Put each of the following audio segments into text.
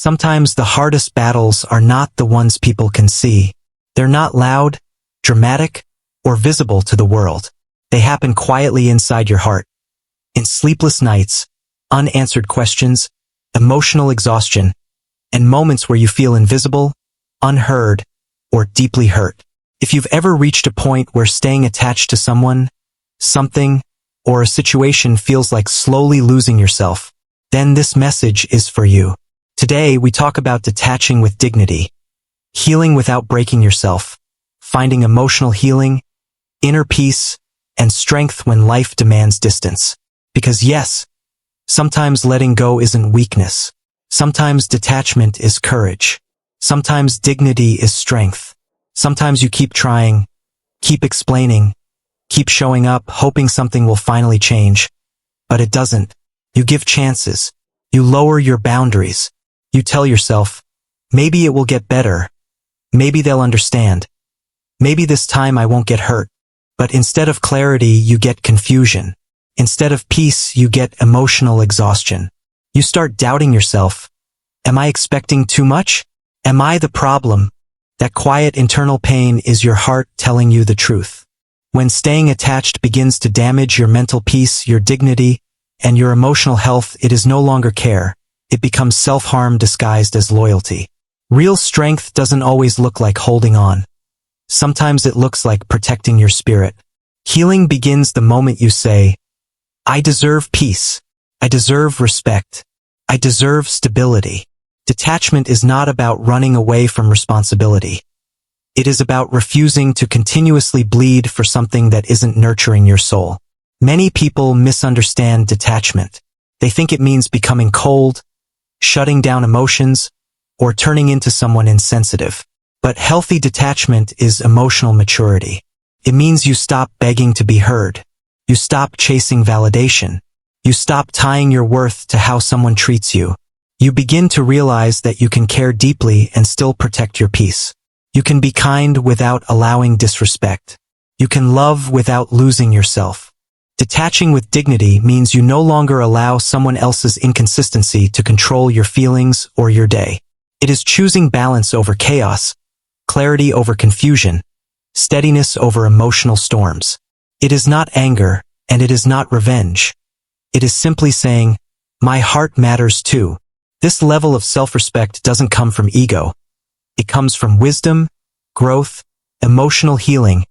Sometimes the hardest battles are not the ones people can see. They're not loud, dramatic, or visible to the world. They happen quietly inside your heart. In sleepless nights, unanswered questions, emotional exhaustion, and moments where you feel invisible, unheard, or deeply hurt. If you've ever reached a point where staying attached to someone, something, or a situation feels like slowly losing yourself, then this message is for you. Today, we talk about detaching with dignity, healing without breaking yourself, finding emotional healing, inner peace, and strength when life demands distance. Because yes, sometimes letting go isn't weakness. Sometimes detachment is courage. Sometimes dignity is strength. Sometimes you keep trying, keep explaining, keep showing up, hoping something will finally change. But it doesn't. You give chances. You lower your boundaries. You tell yourself, maybe it will get better. Maybe they'll understand. Maybe this time I won't get hurt. But instead of clarity, you get confusion. Instead of peace, you get emotional exhaustion. You start doubting yourself. Am I expecting too much? Am I the problem? That quiet internal pain is your heart telling you the truth. When staying attached begins to damage your mental peace, your dignity, and your emotional health, it is no longer care. It becomes self-harm disguised as loyalty. Real strength doesn't always look like holding on. Sometimes it looks like protecting your spirit. Healing begins the moment you say, I deserve peace. I deserve respect. I deserve stability. Detachment is not about running away from responsibility. It is about refusing to continuously bleed for something that isn't nurturing your soul. Many people misunderstand detachment. They think it means becoming cold, shutting down emotions, or turning into someone insensitive. But healthy detachment is emotional maturity. It means you stop begging to be heard. You stop chasing validation. You stop tying your worth to how someone treats you. You begin to realize that you can care deeply and still protect your peace. You can be kind without allowing disrespect. You can love without losing yourself. Detaching with dignity means you no longer allow someone else's inconsistency to control your feelings or your day. It is choosing balance over chaos, clarity over confusion, steadiness over emotional storms. It is not anger, and it is not revenge. It is simply saying, my heart matters too. This level of self-respect doesn't come from ego. It comes from wisdom, growth, emotional healing,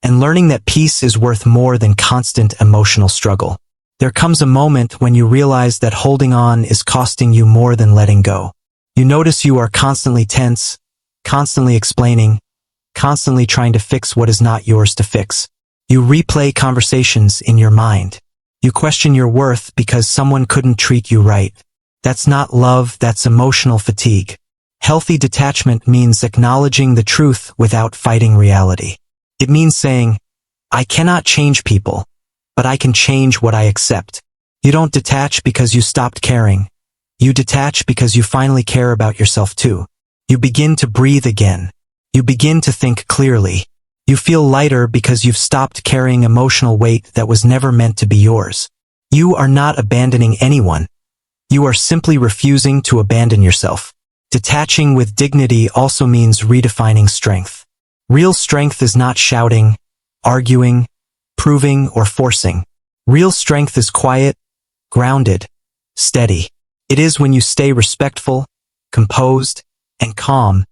and learning that peace is worth more than constant emotional struggle. There comes a moment when you realize that holding on is costing you more than letting go. You notice you are constantly tense, constantly explaining, constantly trying to fix what is not yours to fix. You replay conversations in your mind. You question your worth because someone couldn't treat you right. That's not love, that's emotional fatigue. Healthy detachment means acknowledging the truth without fighting reality. It means saying, I cannot change people, but I can change what I accept. You don't detach because you stopped caring. You detach because you finally care about yourself too. You begin to breathe again. You begin to think clearly. You feel lighter because you've stopped carrying emotional weight that was never meant to be yours. You are not abandoning anyone. You are simply refusing to abandon yourself. Detaching with dignity also means redefining strength. Real strength is not shouting, arguing, proving, or forcing. Real strength is quiet, grounded, steady. It is when you stay respectful, composed, and calm,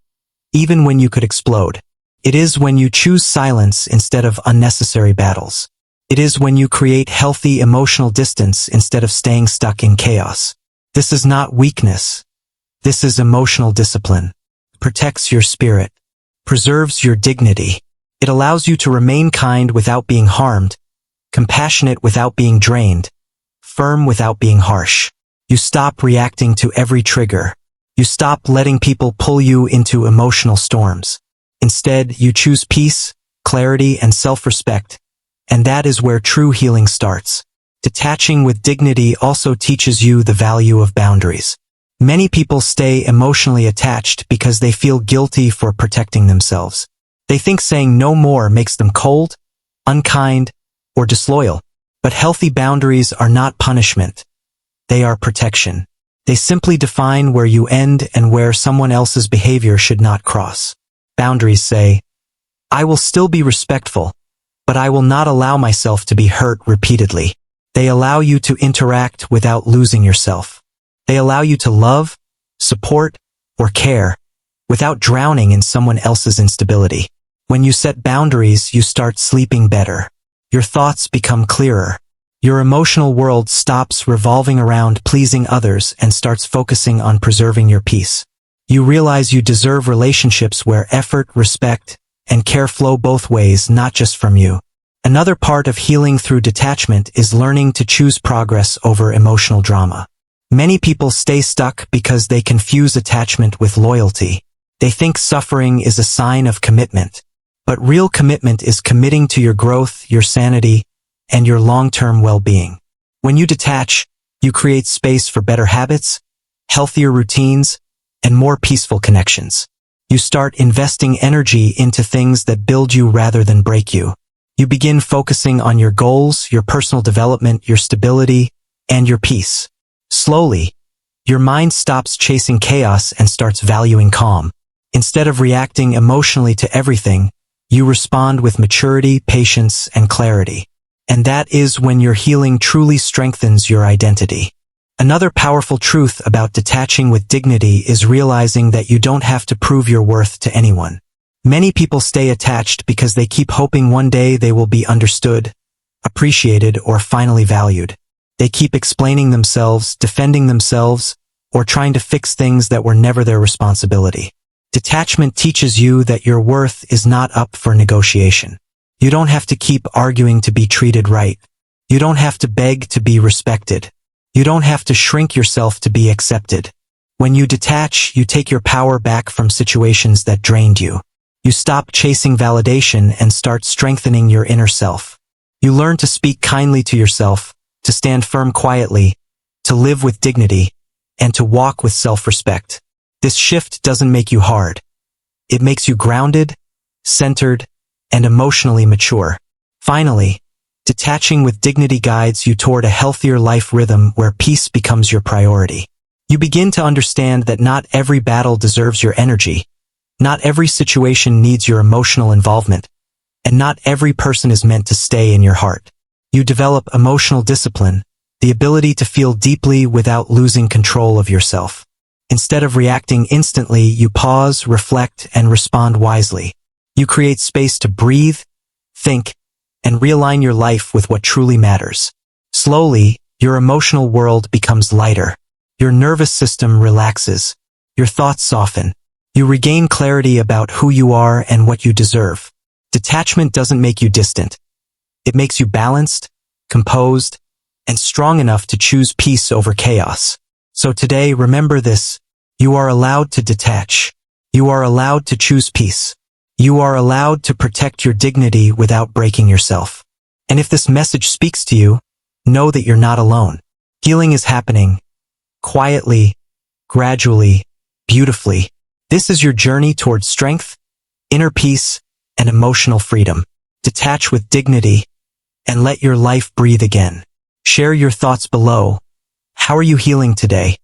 even when you could explode. It is when you choose silence instead of unnecessary battles. It is when you create healthy emotional distance instead of staying stuck in chaos. This is not weakness. This is emotional discipline. It protects your spirit, preserves your dignity. It allows you to remain kind without being harmed, compassionate without being drained, firm without being harsh. You stop reacting to every trigger. You stop letting people pull you into emotional storms. Instead, you choose peace, clarity, and self-respect, and that is where true healing starts. Detaching with dignity also teaches you the value of boundaries. Many people stay emotionally attached because they feel guilty for protecting themselves. They think saying no more makes them cold, unkind, or disloyal. But healthy boundaries are not punishment. They are protection. They simply define where you end and where someone else's behavior should not cross. Boundaries say, I will still be respectful, but I will not allow myself to be hurt repeatedly. They allow you to interact without losing yourself. They allow you to love, support, or care without drowning in someone else's instability. When you set boundaries, you start sleeping better. Your thoughts become clearer. Your emotional world stops revolving around pleasing others and starts focusing on preserving your peace. You realize you deserve relationships where effort, respect, and care flow both ways, not just from you. Another part of healing through detachment is learning to choose progress over emotional drama. Many people stay stuck because they confuse attachment with loyalty. They think suffering is a sign of commitment. But real commitment is committing to your growth, your sanity, and your long-term well-being. When you detach, you create space for better habits, healthier routines, and more peaceful connections. You start investing energy into things that build you rather than break you. You begin focusing on your goals, your personal development, your stability, and your peace. Slowly, your mind stops chasing chaos and starts valuing calm. Instead of reacting emotionally to everything, you respond with maturity, patience, and clarity. And that is when your healing truly strengthens your identity. Another powerful truth about detaching with dignity is realizing that you don't have to prove your worth to anyone. Many people stay attached because they keep hoping one day they will be understood, appreciated, or finally valued. They keep explaining themselves, defending themselves, or trying to fix things that were never their responsibility. Detachment teaches you that your worth is not up for negotiation. You don't have to keep arguing to be treated right. You don't have to beg to be respected. You don't have to shrink yourself to be accepted. When you detach, you take your power back from situations that drained you. You stop chasing validation and start strengthening your inner self. You learn to speak kindly to yourself, to stand firm quietly, to live with dignity, and to walk with self-respect. This shift doesn't make you hard. It makes you grounded, centered, and emotionally mature. Finally, detaching with dignity guides you toward a healthier life rhythm where peace becomes your priority. You begin to understand that not every battle deserves your energy, not every situation needs your emotional involvement, and not every person is meant to stay in your heart. You develop emotional discipline, the ability to feel deeply without losing control of yourself. Instead of reacting instantly, you pause, reflect, and respond wisely. You create space to breathe, think, and realign your life with what truly matters. Slowly, your emotional world becomes lighter. Your nervous system relaxes. Your thoughts soften. You regain clarity about who you are and what you deserve. Detachment doesn't make you distant. It makes you balanced, composed, and strong enough to choose peace over chaos. So today, remember this. You are allowed to detach. You are allowed to choose peace. You are allowed to protect your dignity without breaking yourself. And if this message speaks to you, know that you're not alone. Healing is happening. Quietly, gradually, beautifully. This is your journey towards strength, inner peace, and emotional freedom. Detach with dignity, and let your life breathe again. Share your thoughts below. How are you healing today?